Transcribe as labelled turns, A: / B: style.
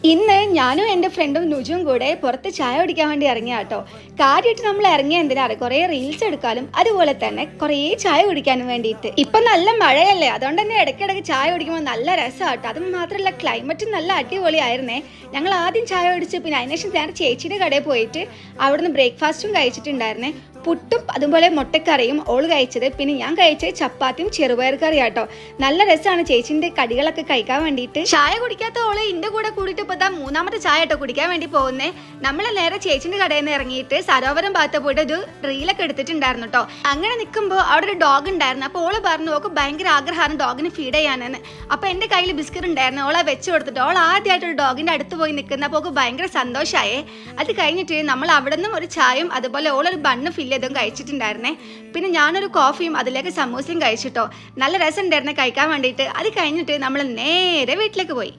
A: ഇന്ന് ഞാനും എൻ്റെ ഫ്രണ്ടും നുജും കൂടെ പുറത്ത് ചായ കുടിക്കാൻ വേണ്ടി ഇറങ്ങിയ കേട്ടോ. കാര്യമായിട്ട് നമ്മൾ ഇറങ്ങിയ എന്തിനാണ് കുറേ റീൽസ് എടുക്കാനും അതുപോലെ തന്നെ കുറേ ചായ കുടിക്കാനും വേണ്ടിയിട്ട്. ഇപ്പം നല്ല മഴയല്ലേ, അതുകൊണ്ട് തന്നെ ഇടയ്ക്കിടയ്ക്ക് ചായ കുടിക്കുമ്പോൾ നല്ല രസമാണ് കേട്ടോ. അത് മാത്രമല്ല ക്ലൈമറ്റ് നല്ല അടിപൊളിയായിരുന്നേ. ഞങ്ങൾ ആദ്യം ചായ കുടിച്ച് പിന്നെ അതിനുശേഷം നേരെ ചേച്ചിയുടെ കടയിൽ പോയിട്ട് അവിടുന്ന് ബ്രേക്ക്ഫാസ്റ്റും കഴിച്ചിട്ടുണ്ടായിരുന്നേ. പുട്ടും അതുപോലെ മുട്ടക്കറിയും ഓള് കഴിച്ചത്. പിന്നെ ഞാൻ കഴിച്ചത് ചപ്പാത്തിയും ചെറുപയർ കറിയും കേട്ടോ. നല്ല രസമാണ് ചേച്ചിൻ്റെ കടികളൊക്കെ കഴിക്കാൻ വേണ്ടിയിട്ട്. ചായ കുടിക്കാത്ത ഓള് എൻ്റെ കൂടെ കൂടിയിട്ട് ഇപ്പോൾ ഇതാ മൂന്നാമത്തെ ചായ കേട്ടോ കുടിക്കാൻ വേണ്ടി പോകുന്നേ. നമ്മൾ നേരെ ചേച്ചിൻ്റെ കടയിൽ നിന്ന് ഇറങ്ങിയിട്ട് സരോവരം ഭാഗത്ത് പോയിട്ട് ഒരു റീലൊക്കെ എടുത്തിട്ടുണ്ടായിരുന്നു കേട്ടോ. അങ്ങനെ നിൽക്കുമ്പോൾ അവിടെ ഒരു ഡോഗ് ഉണ്ടായിരുന്നു. അപ്പോൾ ഓള് പറഞ്ഞു ഓൾക്ക് ഭയങ്കര ആഗ്രഹമാണ് ഡോഗിന് ഫീഡ് ചെയ്യാനെന്ന്. അപ്പോൾ എൻ്റെ കയ്യിൽ ബിസ്ക്കറ്റ് ഉണ്ടായിരുന്നു, ഓളെ വെച്ച് കൊടുത്തിട്ട് ഓൾ ആദ്യമായിട്ടൊരു ഡോഗിൻ്റെ അടുത്ത് പോയി നിൽക്കുന്ന അപ്പോൾ ഓൾക്ക് ഭയങ്കര സന്തോഷമായേ. അത് കഴിഞ്ഞിട്ട് നമ്മൾ അവിടെ നിന്നും ഒരു ചായയും അതുപോലെ ഓളൊരു ബണ്ണ് ഫില്ല് ചെയ്തും കഴിച്ചിട്ടുണ്ടായിരുന്നേ. പിന്നെ ഞാനൊരു കോഫിയും അതിലേക്ക് സമൂസയും കഴിച്ചിട്ടോ. നല്ല രസം ഉണ്ടായിരുന്നേ കഴിക്കാൻ വേണ്ടിയിട്ട്. അത് കഴിഞ്ഞിട്ട് നമ്മൾ നേരെ വീട്ടിലേക്ക് പോയി.